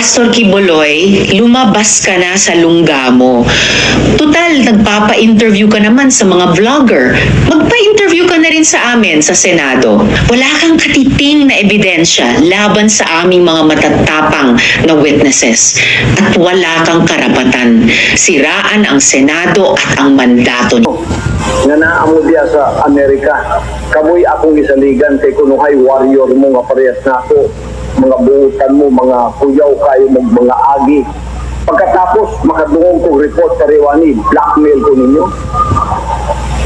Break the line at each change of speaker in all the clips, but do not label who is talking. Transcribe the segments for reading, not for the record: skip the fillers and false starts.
Pastor Kibuloy, lumabas ka na sa lungga mo. Tutal, nagpapa-interview ka naman sa mga vlogger. Magpa-interview ka na rin sa amin sa Senado. Wala kang katiting na ebidensya laban sa aming mga matatapang na witnesses. At wala kang karapatan. Siraan ang Senado at ang mandato niyo.
Nga naamo diya sa Amerika. Kamoy akong isaligan kay kunuhay warrior mo nga parehas na ako. Mga buutan mo, mga kuyaw kayo mo, mga agi. Pagkatapos, makadungong kong report kariwani, blackmail ko ninyo.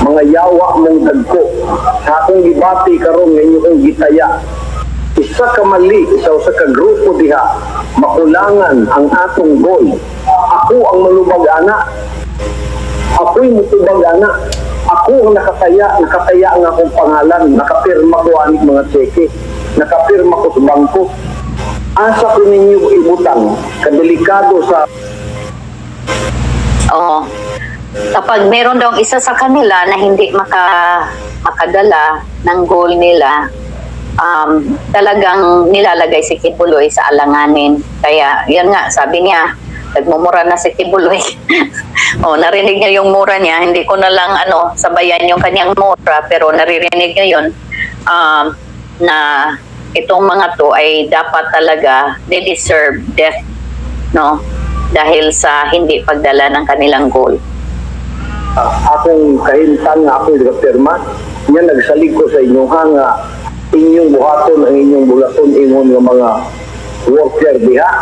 Mga yawa mong dagko. Sa akong gibati karon nga inyo kong gitaya. Isa ka mali, isa ka grupo diha, makulangan ang atong goal. Ako ang malubag anak. Ako'y mutubag anak. Ako ang nakataya ang akong pangalan, nakapirma ko aning mga tseke, nakapirma ko sa bangko. Asa ko ninyo ibutang, kadelikado sa...
Oo. Kapag meron daw isa sa kanila na hindi makadala ng goal nila, talagang nilalagay si Kibuloy sa alanganin. Kaya, yan nga, sabi niya, nagmumura na si Kibuloy. Narinig niya yung mura niya. Hindi ko na lang sabayan yung kanyang mura, pero naririnig niya yun na itong mga to ay dapat talaga they deserve death, no? Dahil sa hindi pagdala ng kanilang goal.
Akong kahintang nga ako'y nagpirma, niya nagsalig ko sa inyo nga inyong buhaton ang inyong bulaton ingon nga mga worker diha.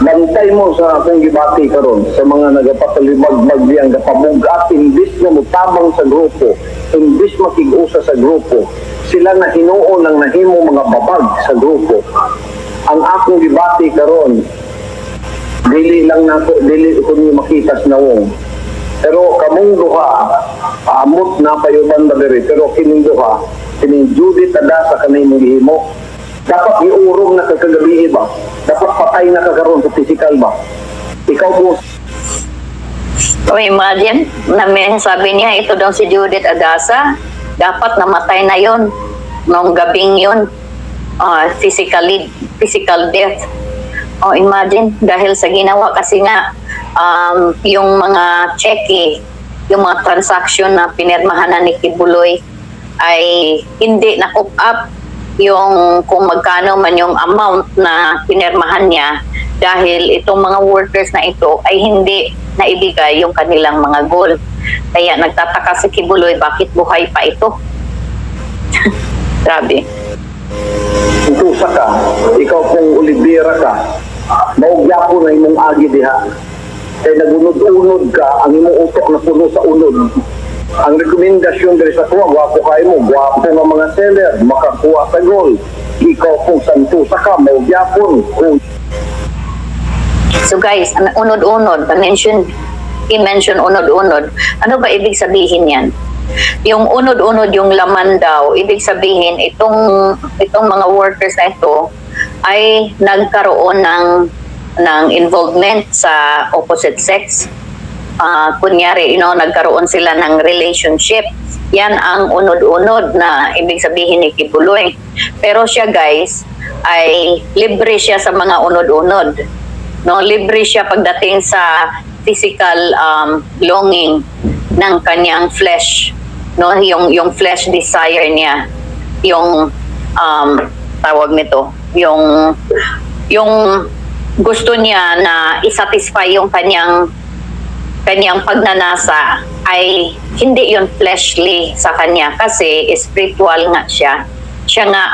Bantay mo sa akong gibati karon sa mga nagapatalimagbag diyang kapabugat, imbis na mutabang sa grupo, imbis makig-usa sa grupo, sila na hinuon ang nahimo mga babag sa grupo. Ang akong gibati karon, dili ko niyo makitas na wong. Pero kamong duha, amot na payuban na diri, pero kining duha, kining Judith ada sa kanay mong gihimo. Dapat iurong na kagabi ba? Dapat patay na kagaroon sa physical ba? Ikaw po.
Imagine, sabi niya, ito daw si Judith Adasa, dapat namatay na yon nung gabing yon, physical death. Imagine, dahil sa ginawa kasi nga, yung mga cheque, yung mga transaction na pinirmahan na ni Kibuloy ay hindi na-cook up yung kung magkano man yung amount na pinirmahan niya dahil itong mga workers na ito ay hindi naibigay yung kanilang mga goal. Kaya nagtataka si Kibuloy, bakit buhay pa ito? Grabe.
Tusa ka, ikaw kung Olivera ka, maugya ko na imong agi diha. Kaya nagunod-unod ka, ang imong utok na puno sa unod. Ang rekomendasyon dari sa tuwa, gwapo kayo mo, gwapo ng mga seller, makakuha sa goal. Ikaw kung santusa ka, maugyapon.
So guys, unod-unod, i-mention unod-unod. Ano ba ibig sabihin yan? Yung unod-unod, yung laman daw, ibig sabihin, itong mga workers na ito ay nagkaroon ng involvement sa opposite sex. Kunyari, nagkaroon sila ng relationship. Yan ang unod-unod na ibig sabihin ni Kibuloy. Pero siya guys, ay libre siya sa mga unod-unod. No, libre siya pagdating sa physical longing ng kanyang flesh. No, yung flesh desire niya. Yung tawag nito, yung gusto niya na isatisfy yung kanyang pagnanasa ay hindi yon fleshly sa kanya kasi spiritual nga siya. Siya nga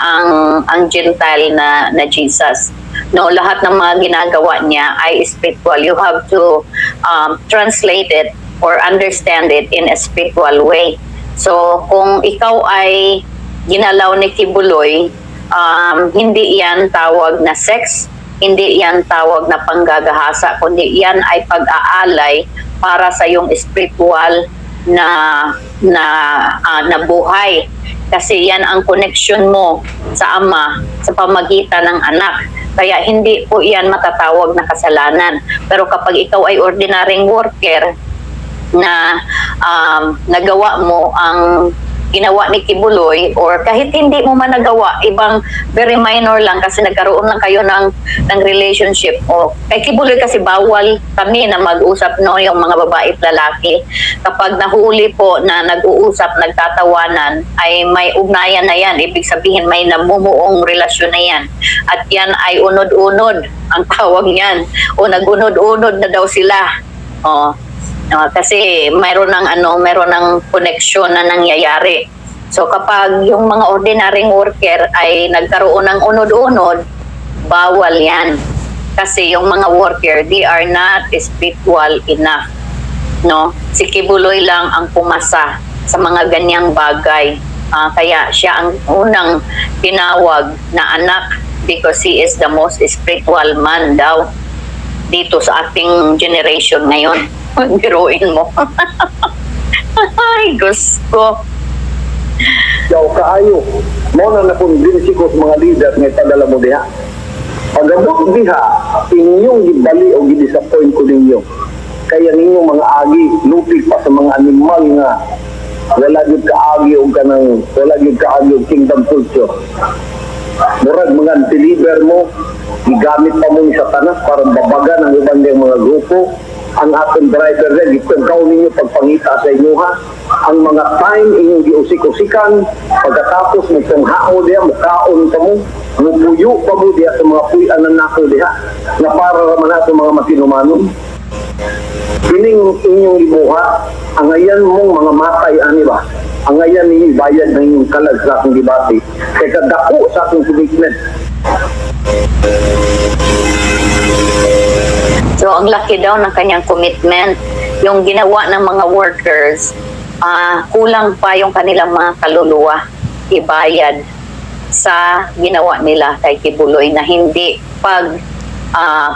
ang Gentile na Jesus. No, lahat ng mga ginagawa niya ay spiritual. You have to translate it or understand it in a spiritual way. So, kung ikaw ay ginalaw ni Kibuloy, hindi yan tawag na sex, hindi yan tawag na panggagahasa, kundi yan ay pag-aalay para sa yung spiritual na buhay. Kasi yan ang connection mo sa Ama sa pamagitan ng anak. Kaya hindi po yan matatawag na kasalanan. Pero kapag ikaw ay ordinaryong worker na nagawa mo ang ginawa ni Kibuloy, or kahit hindi mo man nagawa, ibang very minor lang kasi nagkaroon lang kayo ng relationship. O kay Kibuloy kasi bawal kami na mag-usap, no, yung mga babae at lalaki. Kapag nahuli po na nag-uusap, nagtatawanan, ay may ugnayan na yan. Ibig sabihin may namumuong relasyon na yan. At yan ay unod-unod ang tawag niyan. O nag-unod-unod na daw sila. Kasi mayroon ng connection na nangyayari. So kapag yung mga ordinaryong worker ay nagkaroon ng unod-unod, bawal yan. Kasi yung mga worker, they are not spiritual enough. No? Si Kibuloy lang ang pumasa sa mga ganyang bagay. Kaya siya ang unang tinawag na anak because he is the most spiritual man daw dito sa ating generation ngayon. Biruin mo. Ay, gusto.
Yaw kaayo, mo na nakonvinsi ko sa mga leader nga ipadala mo diha. Pagabot diha, inyong gibali o gidisappoint ko ninyo. Kaya ninyong mga agi, lupi pa sa mga animal nga wala gyud kaagi o kanang wala gyud kaagi og kingdom culture. Murag mga deliver mo, gigamit pa mo ni Satanas para babagan ang ubang mga grupo. Ang atong driver rin, ikaw ninyo pagpangita sa inyo ha. Ang mga time inyong giusik-usikan, pagkatapos magtanghao diya, makaon pa mo, mupuyo pa mo diya sa mga puyan na nako diya, na para naman natin mga matinumanon. Kining inyong ibuha, ang ayan mong mga matay, ani ba? Ang ayan ninyo bayad ng inyong kalag sa akong debate. Kaya kadako sa akong commitment.
So, ang laki daw ng kanyang commitment. Yung ginawa ng mga workers, kulang pa yung kanilang mga kaluluwa ibayad sa ginawa nila kay Kibuloy na hindi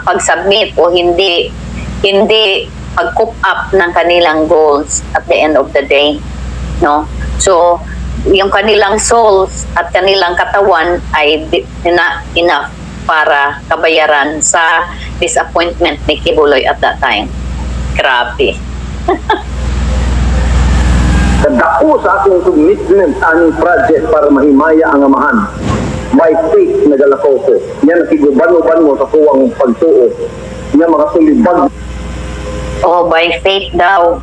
pag-submit o hindi pag-coop up ng kanilang goals at the end of the day. No? So, yung kanilang souls at kanilang katawan ay not enough para kabayaran sa disappointment ni Kibuloy at that time. Grabe.
Kadako sa akong commitment ang project para mahimaya ang amahan. By faith, nagalakaw ko. Yan, nakiguban-uban mo sa kuwang pagtuo. Yan, mga sulibag.
By faith daw.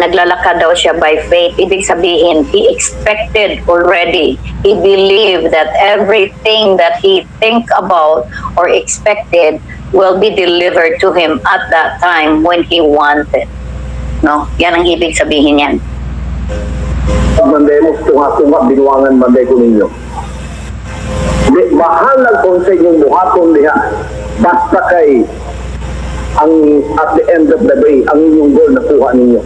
Naglalakad daw siya by faith. Ibig sabihin, he expected already. He believed that everything that he think about or expected will be delivered to him at that time when he wanted. No? Yan ang ibig sabihin yan.
Manday mo, tunga-tunga, binuangan manday ko ninyo. Bahalag kung sa inyong buhaton diha. Basta kay ang at the end of the day, ang inyong goal na kuha ninyo.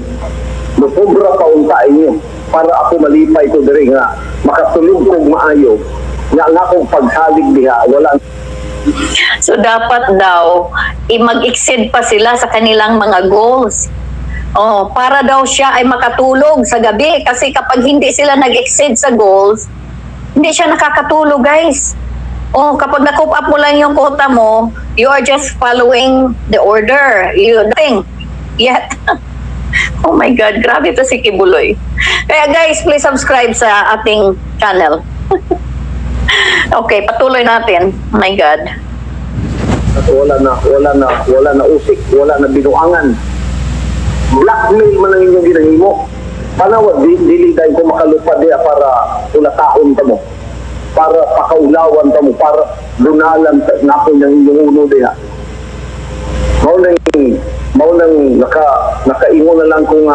Musubra pa unta inyo para ako malipay ko diri nga makatulog kong maayo nga ang akong pagsalig diha wala.
So dapat daw mag-exceed pa sila sa kanilang mga goals. Para daw siya ay makatulog sa gabi kasi kapag hindi sila nag-exceed sa goals, hindi siya nakakatulog, guys. Kapag na-cope up mo lang yung quota mo, you are just following the order. You nothing yet. Oh my God, grabe to si Kibuloy. Kaya guys, please subscribe sa ating channel. Okay, patuloy natin. Oh my God.
Wala na usik, wala na binuangan. Blackmail man ang inyong ginahimo. Panawad, dili dahil ko makalupad diya para ulataon ka mo. Para pakaulawan ka mo, para lunalan na ako ng inyong ulo diya. Maunang nakaingo na lang kung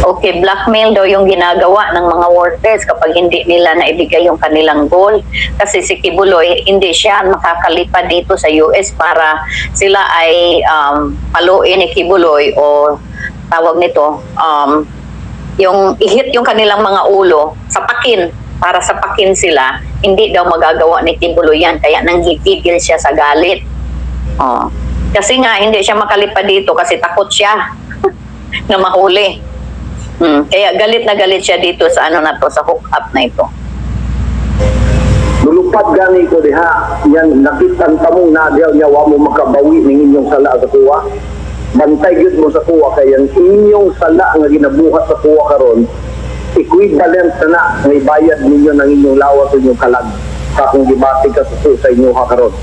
Okay, blackmail daw yung ginagawa ng mga workers kapag hindi nila naibigay yung kanilang goal. Kasi si Kibuloy, hindi siya makakalipad dito sa US para sila ay paluin ni Kibuloy o tawag nito, yung ihit yung kanilang mga ulo, sapakin, para sapakin sila. Hindi daw magagawa ni Kibuloy yan, kaya nanggigigil siya sa galit. Kasi nga, hindi siya makalipad dito kasi takot siya na mahuli. Kaya galit na galit siya dito sa sa hook up na ito.
Lulupad gani ko diha, yan nakitan tamong nadyaw niya wa mo makabawi ning inyong sala sa kuwa. Bantay gyud mo sa kuwa kay ang inyong sala nga ginabuhat sa kuwa karon equivalent na may bayad ninyo ng inyong lawas o inyong kalag sa kung gibati ka sa inyo karon.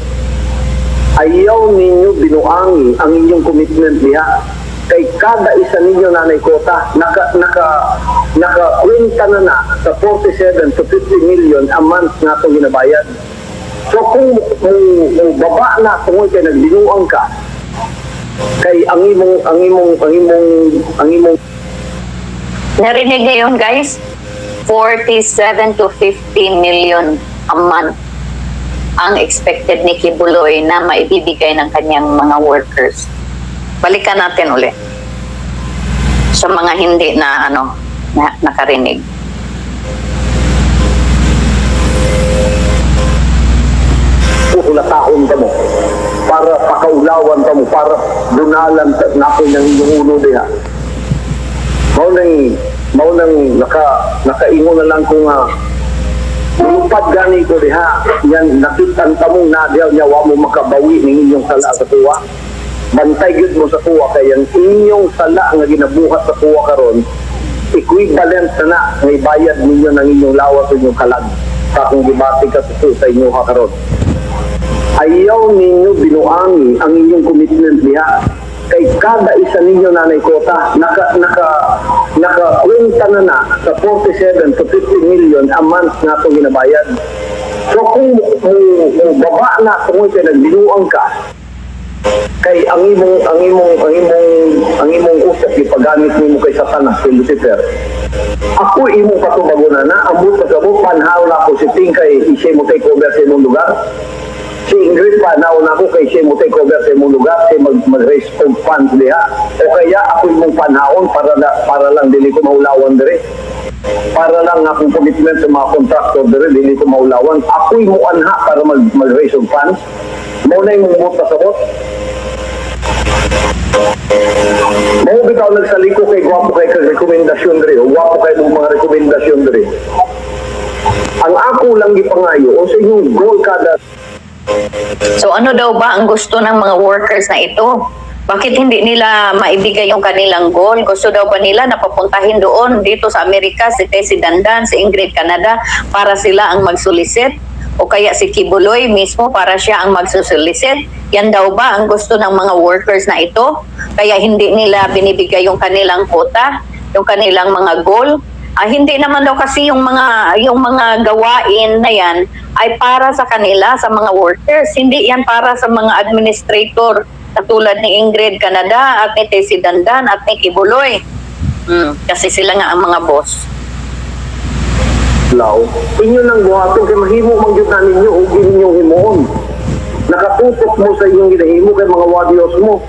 Ayaw ninyo binuangi ang inyong commitment diha. Kay kada isa ninyo nanay kota, naka-kwenta na sa 47 to 50 million a month nga itong ginabayad. So kung baba na kung kay nagbinuang ka, kay ang imong
Narinig niyo yun, guys? 47 to 50 million a month ang expected ni Kibuloy na maibibigay ng kanyang mga workers. Balikan natin ulit sa mga hindi na nakarinig.
ulataon ka mo para pakaulawan ka mo para dunalan natin ng inyong ulo diha. Mao nang nakaingon na lang kung lupad gani ko diha yan nakitan ka mo na diha nya wa mo makabawi ning inyong sala sa tuwa. Bantay gyud mo sa tuwa kay ang inyong sala nga ginabuhat sa tuwa karon equivalent na may bayad ninyo ng inyong lawas o inyong kalag sa kung gibati ka sa inyo karon. Ayaw ninyo binuangi ang inyong commitment niya. Kay kada isa ninyo nanay kota, naka-kwenta na sa 47 to 50 million a month na itong ginabayad. So kung baba na kung kayo nagbinuang ka, kay ang imong usap ipagamit nimo kay Satanas kay Lucifer. Ako imong patubago na ambot sa gabo panhaw na ako si Tingkay isay mo take over sa imong lugar. Si Ingrid pa na ako kay siya mo take over sa imong lugar siya mag-raise of funds diha. O kaya ako imong panhaon para lang dili ko maulawan dire. Para lang akong commitment sa mga contractor dire dili ko maulawan. Ako imong anha para mag-raise of funds. Mao na imong buta sa bot. Mao bitaw nagsaliko kay gwapo kay rekomendasyon dire. Gwapo kay mga rekomendasyon dire. Ang ako lang gipangayo o sa inyong goal kada.
So ano daw ba ang gusto ng mga workers na ito? Bakit hindi nila maibigay yung kanilang goal? Gusto daw ba nila na papuntahin doon dito sa Amerika si Tessie Dandan, si Ingrid Canada para sila ang magsulisit? O kaya si Kibuloy mismo para siya ang magsusulisit? Yan daw ba ang gusto ng mga workers na ito? Kaya hindi nila binibigay yung kanilang quota, yung kanilang mga goal? Hindi naman daw kasi yung mga gawain na yan ay para sa kanila, sa mga workers. Hindi yan para sa mga administrator katulad ni Ingrid Canada at ni Tessie Dandan at ni Kibuloy. Kasi sila nga ang mga boss.
Law, inyo nang buhaton kay mahimo man gyud ninyo o inyong himuon. Nakatutok mo sa inyong ginahimo kay mga warriors mo.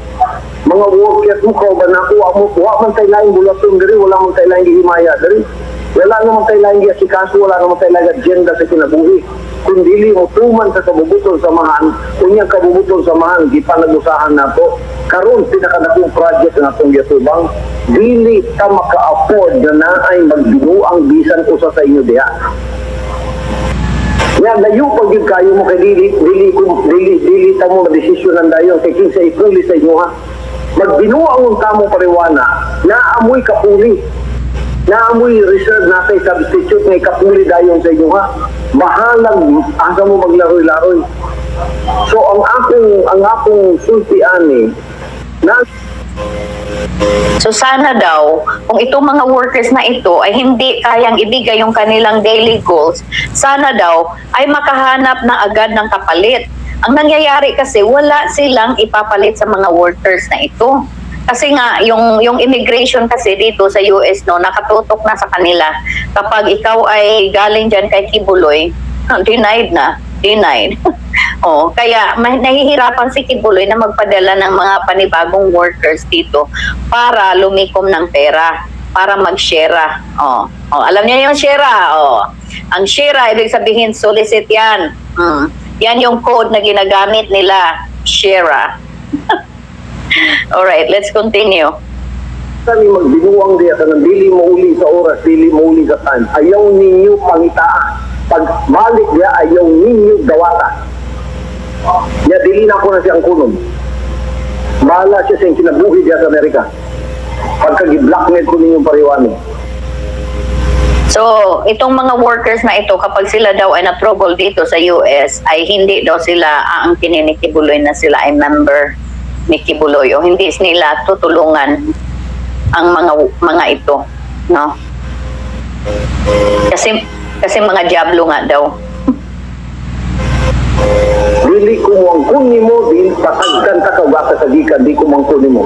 Mga workers mo ko ba nakuha mo wa man tay lain bulaton diri wala man tay lain gihimaya diri. Wala naman tay lain giasikaso wala naman tay lain agenda sa kinabuhi. Kung dili mo tuman sa kabubuton samahan, unyang kabubuton samahan gipanag-usahan nato. Karon pinakadakong project na atong gitubang dili ta maka-afford na naay magbinuang bisan usa sa inyo diha. Nga layo pag yun kayo mo kay dili ta mo desisyonan dayon kay kinsa ipuli sa inyo ha. Magbinuang tamo pariwana naamoy kapuli. Naamoy reserve na kay substitute ngay kapuli dayon sa inyo ha. Bahalang asa mo maglaroy-laroy. So ang akong sultian na
So sana daw, kung itong mga workers na ito ay hindi kayang ibigay yung kanilang daily goals, sana daw ay makahanap na agad ng kapalit. Ang nangyayari kasi wala silang ipapalit sa mga workers na ito. Kasi nga, yung immigration kasi dito sa US, nakatutok na sa kanila. Kapag ikaw ay galing dyan kay Kibuloy, denied. Kaya nahihirapan si Kibuloy na magpadala ng mga panibagong workers dito para lumikom ng pera, para mag-shera. Alam niyo yung shera? Ang shera, ibig sabihin solicit yan. Yan yung code na ginagamit nila, shera. Alright, let's continue.
kami magbinuang diya ka dili mo uli sa oras, dili mo uli sa time. Ayaw ninyo pangitaa. Pag balik diya, ayaw ninyo dawata. Ya dili na ko na siyang kunom. Bahala siya sa kinabuhi diya sa Amerika. Pagka gi-blackmail ko ninyong pariwani.
So, itong mga workers na ito, kapag sila daw ay na-trouble dito sa US, ay hindi daw sila aangkinin ni Kibuloy na sila ay member ni Kibuloy o hindi nila tutulungan ang mga ito, no? Kasi mga diablo nga daw.
Dili ko mo ang kunin mo, dili pasagkan ka kawasa sa gikan, di ko mo ang kunin mo.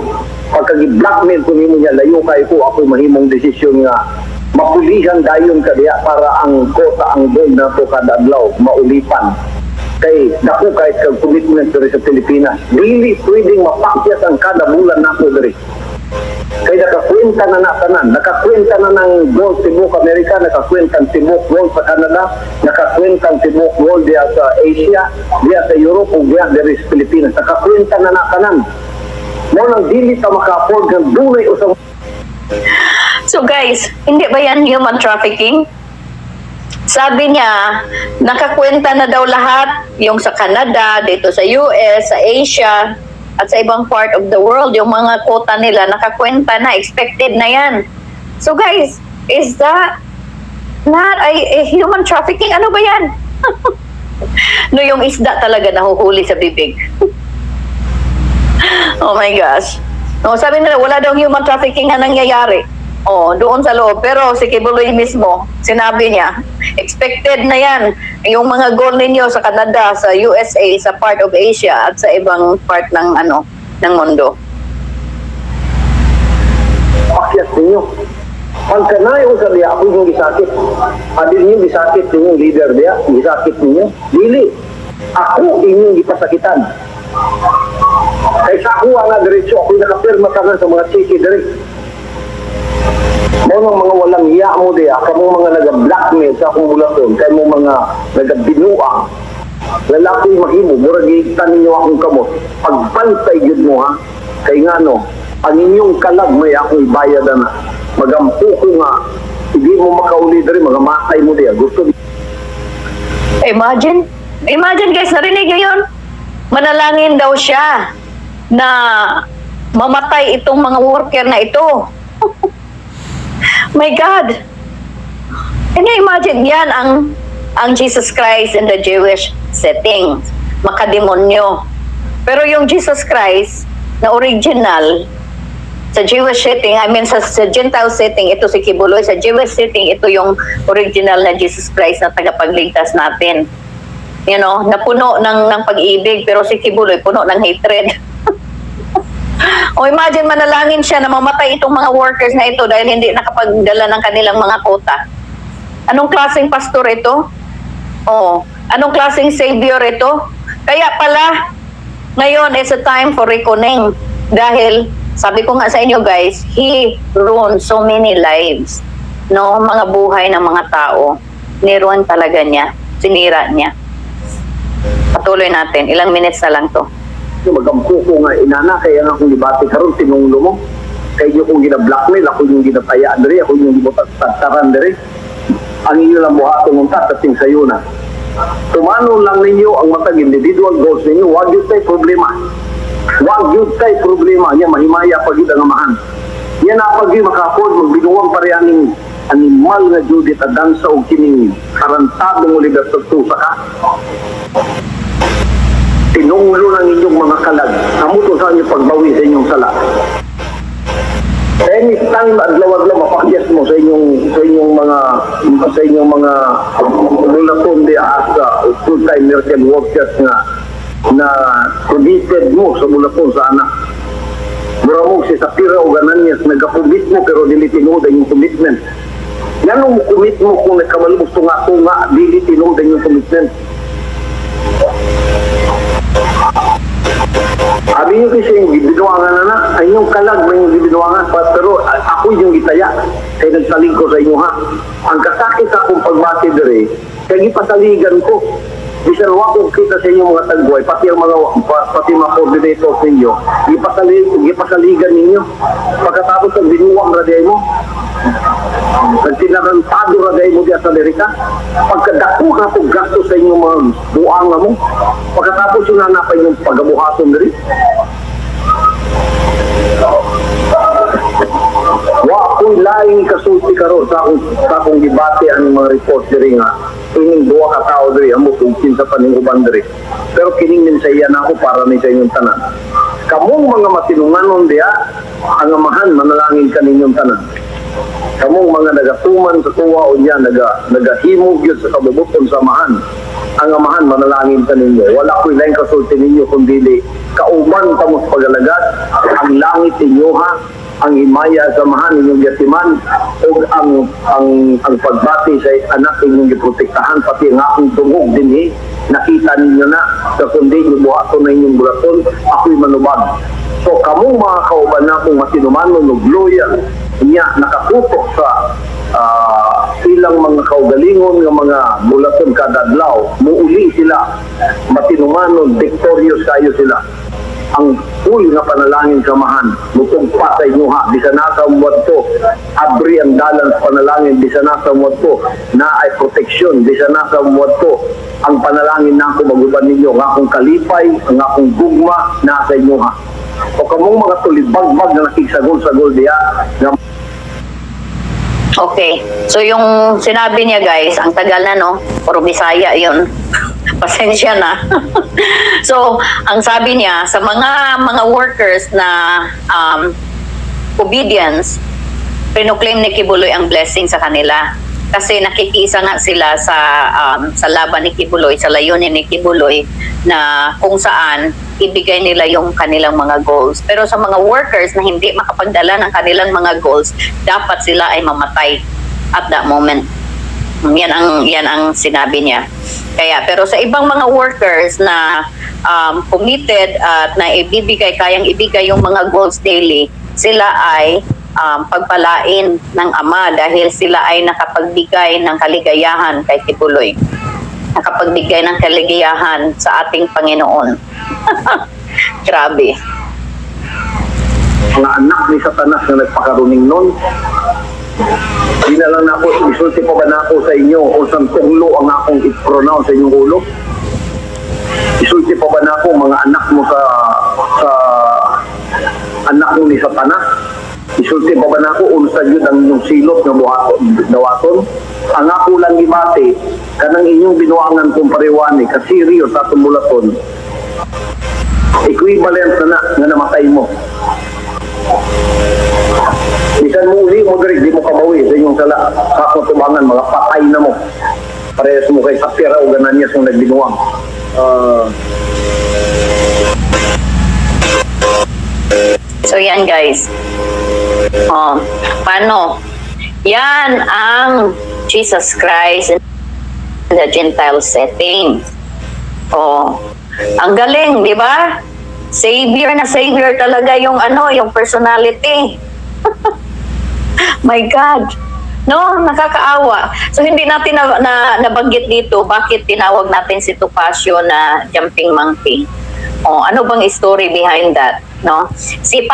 Pagka gi-blackmail kunin mo niya, layo kayo ko, ako mahimong desisyon nga mapulihan dayon ka diya para ang kota, ang bond na to kada adlaw, maulipan. Kay dako kahit kag commitment diri sa Pilipinas, dili pwedeng mapakyas ang kada bulan nako diri. Kaya nakakwenta na tanan, nakakwenta na ng gold Tibok Amerika, nakakwenta ng Tibok gold sa Canada, nakakwenta ng Tibok gold diya sa Asia, diya sa Europe, o diya sa Pilipinas, nakakwenta na tanan. Mo nang dili ta maka-afford ng dunay usang.
So guys, hindi ba yan human trafficking? Sabi niya, nakakwenta na daw lahat, yung sa Canada, dito sa US, sa Asia, at sa ibang part of the world, yung mga quota nila, nakakwenta na, expected na yan. So guys, is that not a human trafficking? Ano ba yan? No, yung isda talaga nahuhuli sa bibig. Oh my gosh. No, sabi nila, wala daw human trafficking na nangyayari. Oh, doon sa loob. Pero si Kibuloy mismo, sinabi niya, expected na yan. Yung mga goal ninyo sa Canada, sa USA, sa part of Asia, at sa ibang part ng ng mundo.
Pakyas ninyo. Pagkanayo sa diya, ako yung gisakit. Adil niyo gisakit yung leader diya, gisakit ninyo. Dili. Ako inyong gipasakitan. Kaysa ako nga diretso, ako yung nakapirma ka sa mga chiki direct. Mo mga walang hiya mo diya, kamong mga naga-blackmail sa akong bulasyon, kayo mo mga naga-binuang, lalaki mahimo, murag iiktan ninyo akong kamot. Pagpantay yun mo ha, kay nga no, ang inyong kalag may akong bayad na. Magampu ko nga, hindi mo makauli dari, magamatay mo diya. Gusto
Imagine guys, narinig niyo yun? Manalangin daw siya na mamatay itong mga worker na ito. My God! Can you imagine yan ang Jesus Christ in the Jewish setting? Makademonyo. Pero yung Jesus Christ na original sa Jewish setting, sa Gentile setting, ito si Kibuloy. Sa Jewish setting, ito yung original na Jesus Christ na tagapagligtas natin. You know, napuno ng pag-ibig, pero si Kibuloy puno ng hatred. O imagine, manalangin siya na mamatay itong mga workers na ito dahil hindi nakapagdala ng kanilang mga quota. Anong klaseng pastor ito? Anong klaseng savior ito? Kaya pala, ngayon is a time for reckoning. Dahil, sabi ko nga sa inyo guys, he ruined so many lives. No, mga buhay ng mga tao. Niruan talaga niya. Sinira niya. Patuloy natin. Ilang minutes na lang to.
magampu ko nga inana kaya nga akong debate karon tinunglo mo kay yo kung gina-blackmail ako yung ginatayaan diri ako yung gibutag-taran diri ang inyo lang buhaton unta kating sayo na tumano lang ninyo ang matag individual goals ninyo wag yun tay problema niya mahimaya pag yun ang amahan yan na pag yun maka-afford magbinuwang parehaning animal na Judith at dansa o kining karantadong libertad tusa ka tinunglo ng inyong mga kalag kamuto sa inyong pagbawi sa inyong sala anytime adlaw-adlaw mapakyas mo sa inyong mga bulaton di asa full-time miracle workers na committed mo sa bulaton sa anak mura mo si Sapira o Gananyas nagka-commit mo pero dili tinuod ang commitment yan mo commit mo kung nagkabalubos tunga dili tinuod ang commitment. Sabi nyo kasi yung bibinuangan na ay yung kalag may yung bibinuangan pero ako yung gitaya kaya nagsalig ko sa inyo ha ang kasakit akong pagbati dere kaya ipasaligan ko bisan wako kita sa inyong mga tagboy pati mga coordinator sa inyo ipasaligan ninyo pagkatapos ang binuwang raday mo nagtinarantado raday mo diya sa Amerika pagkadako na po gasto sa inyong mga buang mo pagkatapos yung nanapay yung pagabuhaton diri wa ako ako'y laing kasulti karo sa akong debate ang mga reporter nga ining duwa ka tao diri amo tungkin sa paninguban diri. Pero kining minsayan ako para ni sa inyong tanan. Kamong mga matinunganon diha, ang amahan manalangin kaninyong tanan. Kamong mga nagatuman sa tuwa o niya, nagahimog yun sa kabubuton sa amahan. Ang amahan manalangin kaninyo. Wala ko'y laing kasulti ninyo kundi kauban tamos pagalagat, ang langit ninyo ha, ang himaya sa amahan inyong yatiman, o ang pagbati sa anak inyong giprotektahan, pati ang akong tungog din nakita ninyo na, sa kundi nyo buhaton na inyong bulaton, ako'y manubag. So kamong mga kauban na kung matinumanon o loyal niya nakaputok sa ilang mga kaugalingon ng mga bulaton kada adlaw, muuli sila, matinumanon, victorious kayo sila. Ang full nga panalangin samahan, bukong pa sa inyo ha, di sa nasa umuwad ko, abri ang dalan sa panalangin, di sa nasa umuwad ko, na ay proteksyon, di sa nasa umuwad ko, ang panalangin na ako maguban ninyo, nga akong kalipay, nga akong gugma, nasa inyo ha. O kamong mga tulibagbag na nakiksagol-sagol diya, nga
Okay. So yung sinabi niya guys, ang tagal na no, puro Bisaya yun. Pasensya na. So, ang sabi niya, sa mga workers na obedience, pinoclaim ni Kibuloy ang blessing sa kanila. Kasi nakikisa nga sila sa laban ni Kibuloy, sa layunin ni Kibuloy, na kung saan ibigay nila yung kanilang mga goals. Pero sa mga workers na hindi makapagdala ng kanilang mga goals, dapat sila ay mamatay at that moment. Yan ang sinabi niya. Pero sa ibang mga workers na committed at na kayang ibigay yung mga goals daily, sila ay pagpalain ng Ama dahil sila ay nakapagbigay ng kaligayahan kay Kibuloy. Nakapagbigay ng kaligayahan sa ating Panginoon. Grabe.
mga anak ni Satanas na nagpakaruning nun, di na lang na ako, isulti pa ba na ako sa inyo o sa tunglo ang akong i-pronounce sa inyong ulo? Isulti pa ba na ako mga anak mo sa anak mo ni Satanas? Isulti pa ba na ako unsa yun ang inyong silot na dawaton? Ang ako lang gibati, kanang inyong binuangan kong pariwani, kasiryo sa tumulaton, equivalent na nga namatay mo. Bisan mo uli mo diri, di mo kabawi sa inyong sala. Sa tubangan, mga patay na mo. Parehas mo kay Sapira o Gananyas kung nagbinuang.
So yan guys. Paano? Yan ang Jesus Christ in the Gentile setting. Ang galing, di ba? Savior na savior talaga yung yung personality. My God. No, nakakaawa. So hindi natin nabanggit dito bakit tinawag natin si Topacio na jumping monkey. Ano bang story behind that, no? Si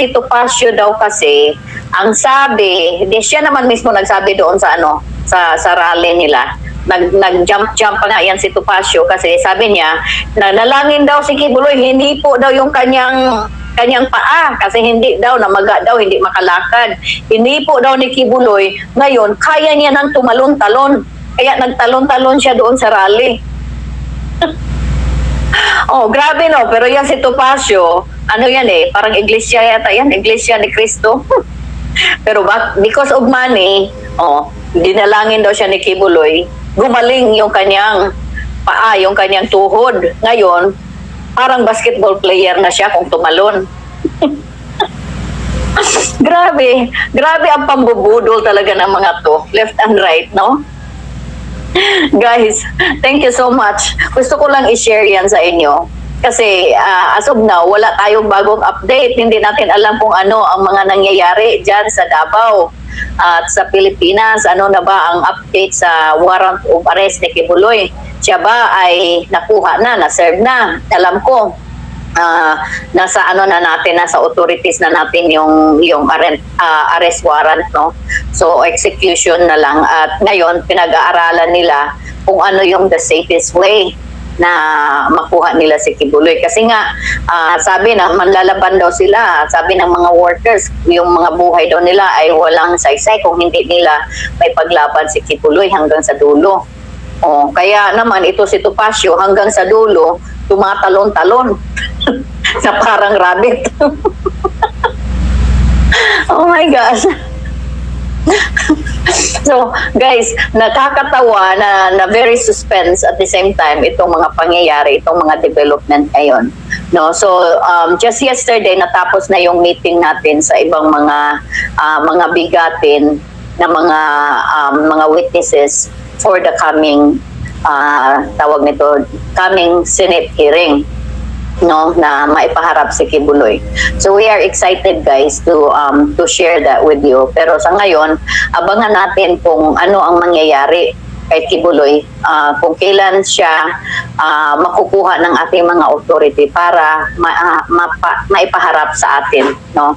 Topacio daw kasi, ang sabi, siya naman mismo nagsabi doon sa sa rally nila. Nag-jump pa nga yan si Topacio kasi sabi niya, nalangin daw si Kibuloy, hinipo daw yung kanyang paa kasi hindi daw, namaga daw, hindi makalakad. Hinipo daw ni Kibuloy, ngayon kaya niya nang tumalon-talon. Kaya nagtalon-talon siya doon sa rally. Grabe no, pero yan si Topacio, yan parang iglesia yata yan, iglesia ni Cristo. Pero because of money, dinalangin daw siya ni Kibuloy, gumaling yung kanyang paa, yung kanyang tuhod. Ngayon, parang basketball player na siya kung tumalon. Grabe ang pambubudol talaga ng mga to, left and right, no? Guys, thank you so much. Gusto ko lang i-share yan sa inyo. Kasi as of now, wala tayong bagong update. Hindi natin alam kung ano ang mga nangyayari dyan sa Davao at sa Pilipinas. Ano na ba ang update sa warrant of arrest ni Kibuloy? Siya ba ay nakuha na, na-serve na? Alam ko, nasa nasa authorities na natin yung arrest warrant, no? So execution na lang, at ngayon pinag-aaralan nila kung ano yung the safest way na makuha nila si Kibuloy. Kasi nga, sabi na manlalaban daw sila. Sabi ng mga workers, yung mga buhay daw nila ay walang saysay kung hindi nila may paglaban si Kibuloy hanggang sa dulo. Kaya naman, ito si Topacio hanggang sa dulo, tumatalon-talon na parang rabbit. Oh my gosh. So, guys, nakakatawa na very suspense at the same time itong mga pangyayari, itong mga development ngayon. No, so just yesterday natapos na yung meeting natin sa ibang mga bigatin na mga witnesses for the coming coming Senate hearing, no, na maipaharap si Kibuloy. So we are excited, guys, to share that with you. Pero sa ngayon, abangan natin kung ano ang mangyayari kay Kibuloy, kung kailan siya makukuha ng ating mga authority para maipaharap sa atin, no.